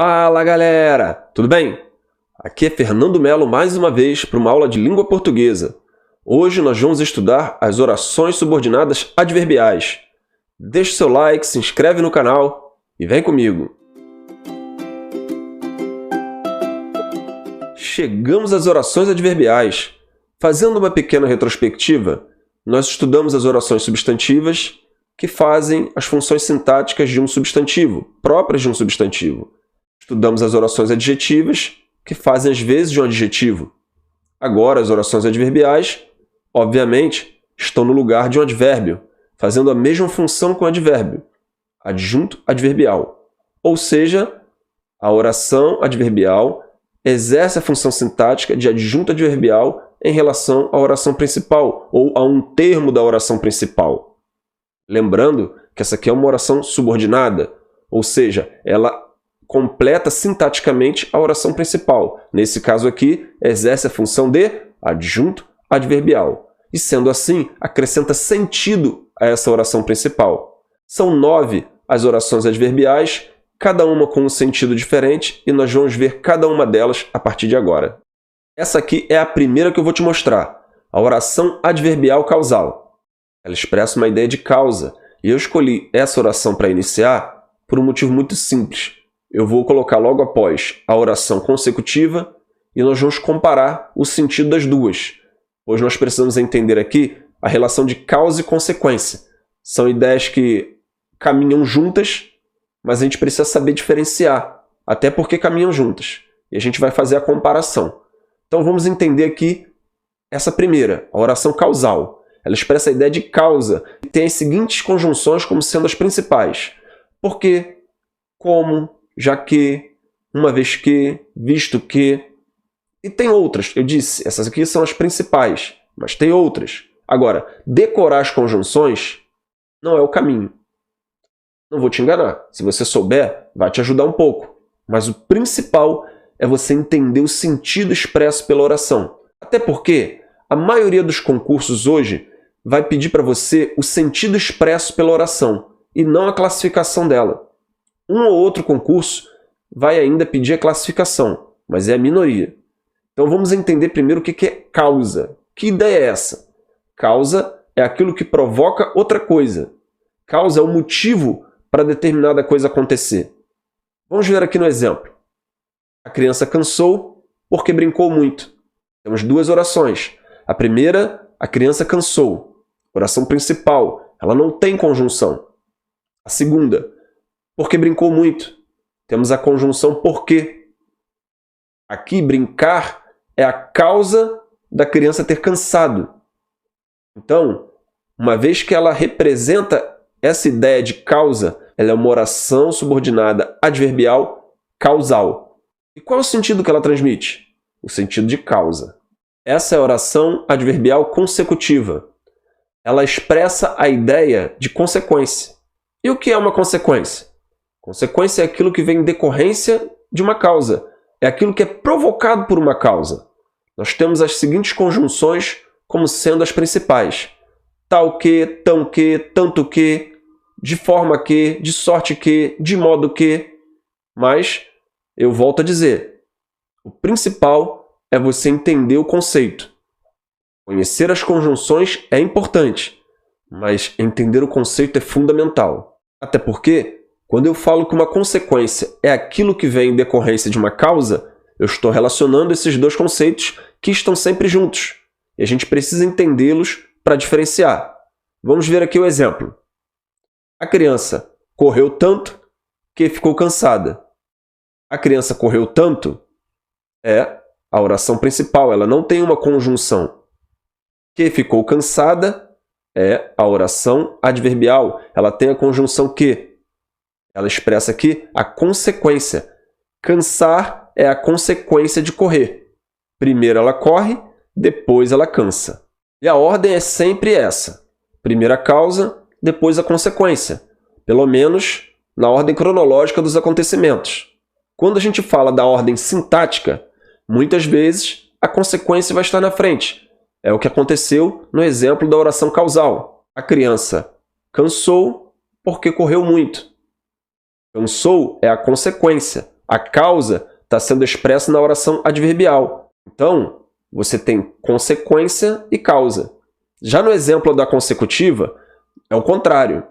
Fala galera, tudo bem? Aqui é Fernando Melo mais uma vez para uma aula de língua portuguesa. Hoje nós vamos estudar as orações subordinadas adverbiais. Deixe seu like, se inscreve no canal e vem comigo. Chegamos às orações adverbiais. Fazendo uma pequena retrospectiva, nós estudamos as orações substantivas que fazem as funções sintáticas de um substantivo, próprias de um substantivo. Estudamos as orações adjetivas, que fazem as vezes de um adjetivo. Agora, as orações adverbiais, obviamente, estão no lugar de um advérbio, fazendo a mesma função com o advérbio, adjunto adverbial. Ou seja, a oração adverbial exerce a função sintática de adjunto adverbial em relação à oração principal, ou a um termo da oração principal. Lembrando que essa aqui é uma oração subordinada, ou seja, ela completa sintaticamente a oração principal. Nesse caso aqui, exerce a função de adjunto adverbial. E sendo assim, acrescenta sentido a essa oração principal. São 9 as orações adverbiais, cada uma com um sentido diferente, e nós vamos ver cada uma delas a partir de agora. Essa aqui é a primeira que eu vou te mostrar, a oração adverbial causal. Ela expressa uma ideia de causa, e eu escolhi essa oração para iniciar por um motivo muito simples. Eu vou colocar logo após a oração consecutiva e nós vamos comparar o sentido das duas, pois nós precisamos entender aqui a relação de causa e consequência. São ideias que caminham juntas, mas a gente precisa saber diferenciar, até porque caminham juntas. E a gente vai fazer a comparação. Então vamos entender aqui essa primeira, a oração causal. Ela expressa a ideia de causa e tem as seguintes conjunções como sendo as principais. Porque, como, já que, uma vez que, visto que. E tem outras, eu disse, essas aqui são as principais, mas tem outras. Agora, decorar as conjunções não é o caminho. Não vou te enganar, se você souber, vai te ajudar um pouco. Mas o principal é você entender o sentido expresso pela oração. Até porque a maioria dos concursos hoje vai pedir para você o sentido expresso pela oração e não a classificação dela. Um ou outro concurso vai ainda pedir a classificação, mas é a minoria. Então vamos entender primeiro o que é causa. Que ideia é essa? Causa é aquilo que provoca outra coisa. Causa é o motivo para determinada coisa acontecer. Vamos ver aqui no exemplo. A criança cansou porque brincou muito. Temos duas orações. A primeira, a criança cansou. Oração principal, ela não tem conjunção. A segunda, porque brincou muito. Temos a conjunção porque. Aqui, brincar é a causa da criança ter cansado. Então, uma vez que ela representa essa ideia de causa, ela é uma oração subordinada adverbial causal. E qual é o sentido que ela transmite? O sentido de causa. Essa é a oração adverbial consecutiva. Ela expressa a ideia de consequência. E o que é uma consequência? Consequência é aquilo que vem em decorrência de uma causa. É aquilo que é provocado por uma causa. Nós temos as seguintes conjunções como sendo as principais. Tal que, tão que, tanto que, de forma que, de sorte que, de modo que. Mas, eu volto a dizer, o principal é você entender o conceito. Conhecer as conjunções é importante, mas entender o conceito é fundamental. Até porque, quando eu falo que uma consequência é aquilo que vem em decorrência de uma causa, eu estou relacionando esses dois conceitos que estão sempre juntos. E a gente precisa entendê-los para diferenciar. Vamos ver aqui o exemplo. A criança correu tanto que ficou cansada. A criança correu tanto é a oração principal, ela não tem uma conjunção. Que ficou cansada é a oração adverbial, ela tem a conjunção que. Ela expressa aqui a consequência. Cansar é a consequência de correr. Primeiro ela corre, depois ela cansa. E a ordem é sempre essa. Primeiro a causa, depois a consequência. Pelo menos na ordem cronológica dos acontecimentos. Quando a gente fala da ordem sintática, muitas vezes a consequência vai estar na frente. É o que aconteceu no exemplo da oração causal. A criança cansou porque correu muito. Cansou é a consequência. A causa está sendo expressa na oração adverbial. Então, você tem consequência e causa. Já no exemplo da consecutiva, é o contrário.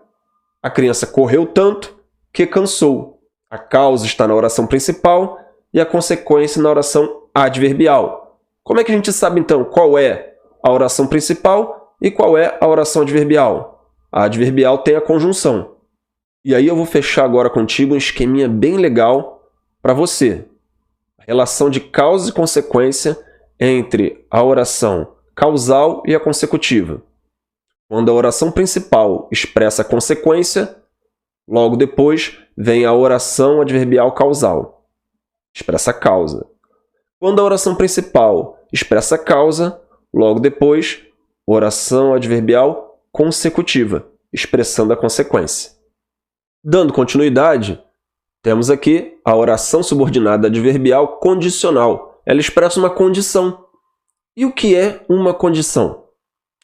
A criança correu tanto que cansou. A causa está na oração principal e a consequência na oração adverbial. Como é que a gente sabe, então, qual é a oração principal e qual é a oração adverbial? A adverbial tem a conjunção. E aí eu vou fechar agora contigo um esqueminha bem legal para você. A relação de causa e consequência entre a oração causal e a consecutiva. Quando a oração principal expressa a consequência, logo depois vem a oração adverbial causal. Expressa a causa. Quando a oração principal expressa a causa, logo depois, oração adverbial consecutiva, expressando a consequência. Dando continuidade, temos aqui a oração subordinada adverbial condicional. Ela expressa uma condição. E o que é uma condição?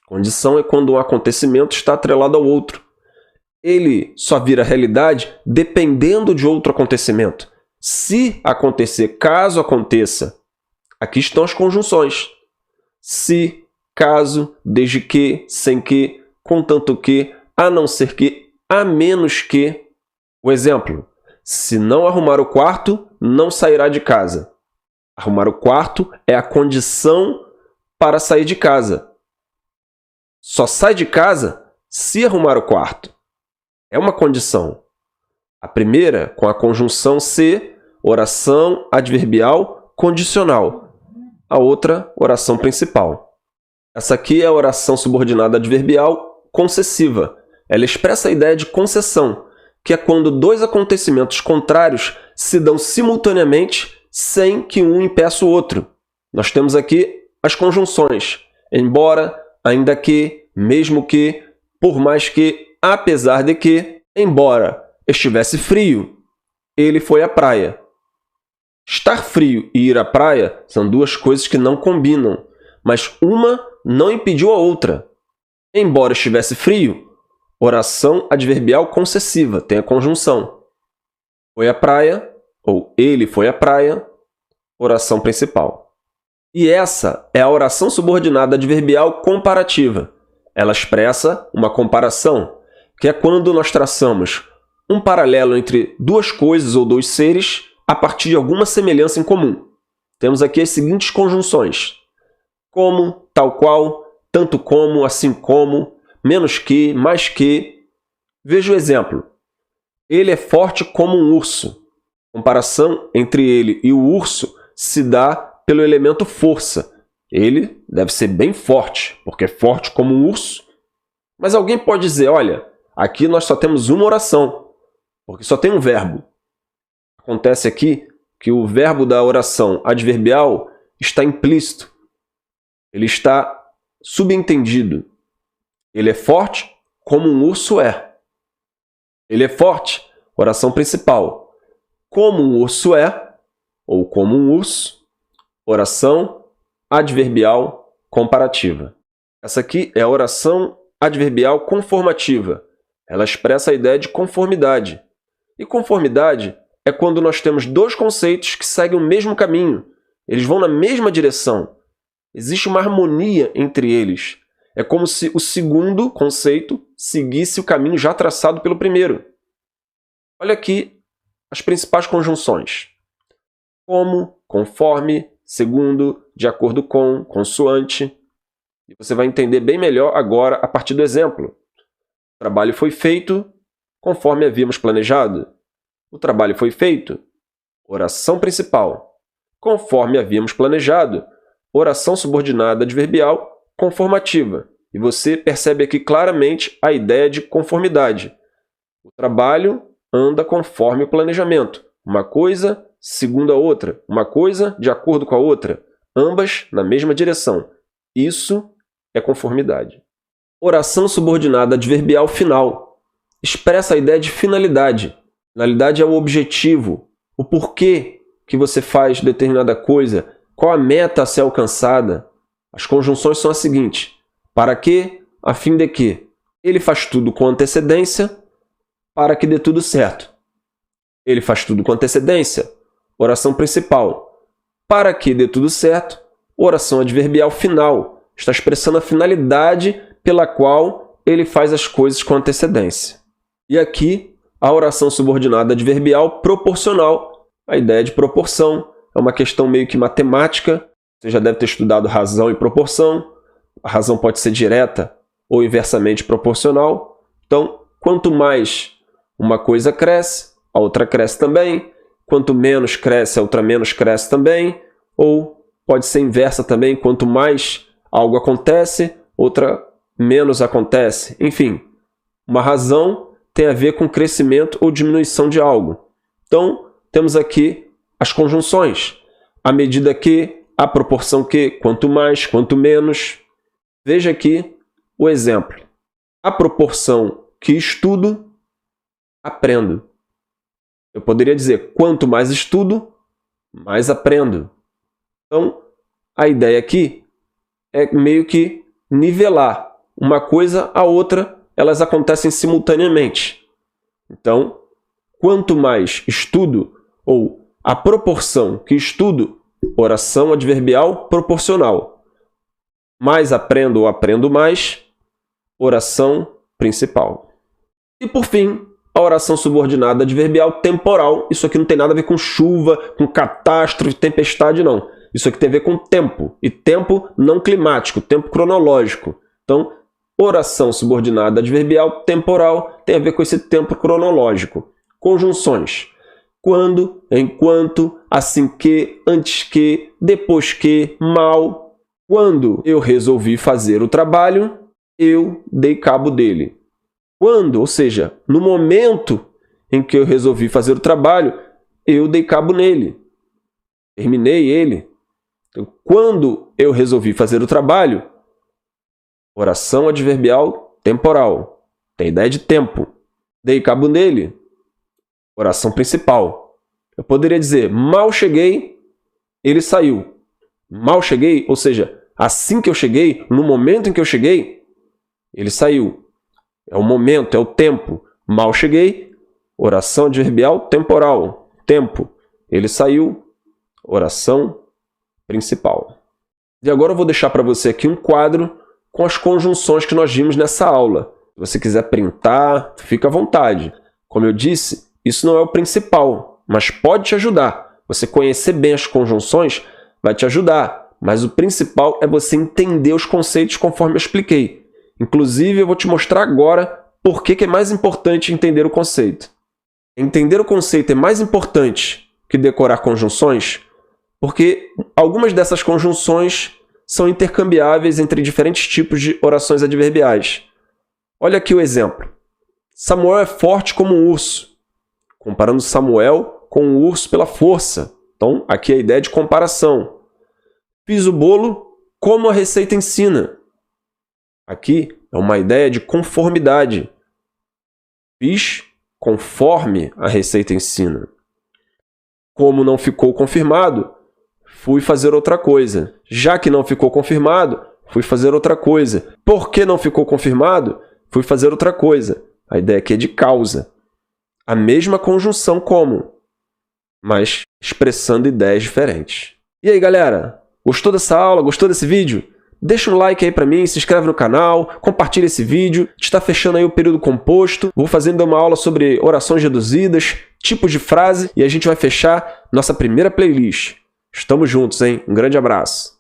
Condição é quando um acontecimento está atrelado ao outro. Ele só vira realidade dependendo de outro acontecimento. Se acontecer, caso aconteça, aqui estão as conjunções. Se, caso, desde que, sem que, contanto que, a não ser que, a menos que. O exemplo: se não arrumar o quarto, não sairá de casa. Arrumar o quarto é a condição para sair de casa. Só sai de casa se arrumar o quarto. É uma condição. A primeira, com a conjunção se, oração adverbial condicional. A outra, oração principal. Essa aqui é a oração subordinada adverbial concessiva. Ela expressa a ideia de concessão, que é quando dois acontecimentos contrários se dão simultaneamente sem que um impeça o outro. Nós temos aqui as conjunções: embora, ainda que, mesmo que, por mais que, apesar de que. Embora estivesse frio, ele foi à praia. Estar frio e ir à praia são duas coisas que não combinam, mas uma não impediu a outra. Embora estivesse frio, oração adverbial concessiva, tem a conjunção. Foi à praia, ou ele foi à praia, oração principal. E essa é a oração subordinada adverbial comparativa. Ela expressa uma comparação, que é quando nós traçamos um paralelo entre duas coisas ou dois seres a partir de alguma semelhança em comum. Temos aqui as seguintes conjunções: como, tal qual, tanto como, assim como, menos que, mais que. Veja o exemplo. Ele é forte como um urso. A comparação entre ele e o urso se dá pelo elemento força. Ele deve ser bem forte, porque é forte como um urso. Mas alguém pode dizer: olha, aqui nós só temos uma oração, porque só tem um verbo. Acontece aqui que o verbo da oração adverbial está implícito. Ele está subentendido. Ele é forte como um urso é. Ele é forte, oração principal. Como um urso é, ou como um urso, oração adverbial comparativa. Essa aqui é a oração adverbial conformativa. Ela expressa a ideia de conformidade. E conformidade é quando nós temos dois conceitos que seguem o mesmo caminho. Eles vão na mesma direção. Existe uma harmonia entre eles. É como se o segundo conceito seguisse o caminho já traçado pelo primeiro. Olha aqui as principais conjunções: como, conforme, segundo, de acordo com, consoante. E você vai entender bem melhor agora a partir do exemplo. O trabalho foi feito conforme havíamos planejado. O trabalho foi feito, oração principal. Conforme havíamos planejado, oração subordinada adverbial conformativa. E você percebe aqui claramente a ideia de conformidade. O trabalho anda conforme o planejamento. Uma coisa segundo a outra, uma coisa de acordo com a outra, ambas na mesma direção. Isso é conformidade. Oração subordinada adverbial final. Expressa a ideia de finalidade. Finalidade é o objetivo, o porquê que você faz determinada coisa, qual a meta a ser alcançada. As conjunções são as seguintes: para que, a fim de que. Ele faz tudo com antecedência para que dê tudo certo. Ele faz tudo com antecedência, oração principal. Para que dê tudo certo, oração adverbial final. Está expressando a finalidade pela qual ele faz as coisas com antecedência. E aqui, a oração subordinada adverbial proporcional. A ideia de proporção é uma questão meio que matemática. Você já deve ter estudado razão e proporção. A razão pode ser direta ou inversamente proporcional. Então, quanto mais uma coisa cresce, a outra cresce também. Quanto menos cresce, a outra menos cresce também. Ou pode ser inversa também. Quanto mais algo acontece, outra menos acontece. Enfim, uma razão tem a ver com crescimento ou diminuição de algo. Então, temos aqui as conjunções. À medida que, à proporção que, quanto mais, quanto menos. Veja aqui o exemplo. À proporção que estudo, aprendo. Eu poderia dizer, quanto mais estudo, mais aprendo. Então, a ideia aqui é meio que nivelar uma coisa à outra, elas acontecem simultaneamente. Então, quanto mais estudo, ou a proporção que estudo, oração adverbial proporcional. Mais aprendo ou aprendo mais, oração principal. E por fim, a oração subordinada adverbial temporal. Isso aqui não tem nada a ver com chuva, com catástrofe, tempestade, não. Isso aqui tem a ver com tempo. E tempo não climático, tempo cronológico. Então, oração subordinada adverbial temporal tem a ver com esse tempo cronológico. Conjunções. Quando, enquanto, assim que, antes que, depois que, mal. Quando eu resolvi fazer o trabalho, eu dei cabo dele. Quando, ou seja, no momento em que eu resolvi fazer o trabalho, eu dei cabo nele. Terminei ele. Então, quando eu resolvi fazer o trabalho, oração adverbial temporal. Tem ideia de tempo. Dei cabo nele. Oração principal. Eu poderia dizer, mal cheguei, ele saiu. Mal cheguei, ou seja, assim que eu cheguei, no momento em que eu cheguei, ele saiu. É o momento, é o tempo. Mal cheguei, oração adverbial temporal. Tempo. Ele saiu, oração principal. E agora eu vou deixar para você aqui um quadro com as conjunções que nós vimos nessa aula. Se você quiser printar, fica à vontade. Como eu disse, isso não é o principal, mas pode te ajudar. Você conhecer bem as conjunções vai te ajudar, mas o principal é você entender os conceitos conforme eu expliquei. Inclusive, eu vou te mostrar agora por que é mais importante entender o conceito. Entender o conceito é mais importante que decorar conjunções, porque algumas dessas conjunções são intercambiáveis entre diferentes tipos de orações adverbiais. Olha aqui o exemplo. Samuel é forte como um urso. Comparando Samuel com um urso pela força. Então, aqui é a ideia de comparação. Fiz o bolo como a receita ensina. Aqui é uma ideia de conformidade. Fiz conforme a receita ensina. Como não ficou confirmado, fui fazer outra coisa. Já que não ficou confirmado, fui fazer outra coisa. Por que não ficou confirmado, fui fazer outra coisa. A ideia aqui é de causa. A mesma conjunção como, mas expressando ideias diferentes. E aí, galera? Gostou dessa aula? Gostou desse vídeo? Deixa um like aí pra mim, se inscreve no canal, compartilha esse vídeo. Está fechando aí o período composto. Vou fazendo uma aula sobre orações reduzidas, tipos de frase, e a gente vai fechar nossa primeira playlist. Estamos juntos, hein? Um grande abraço.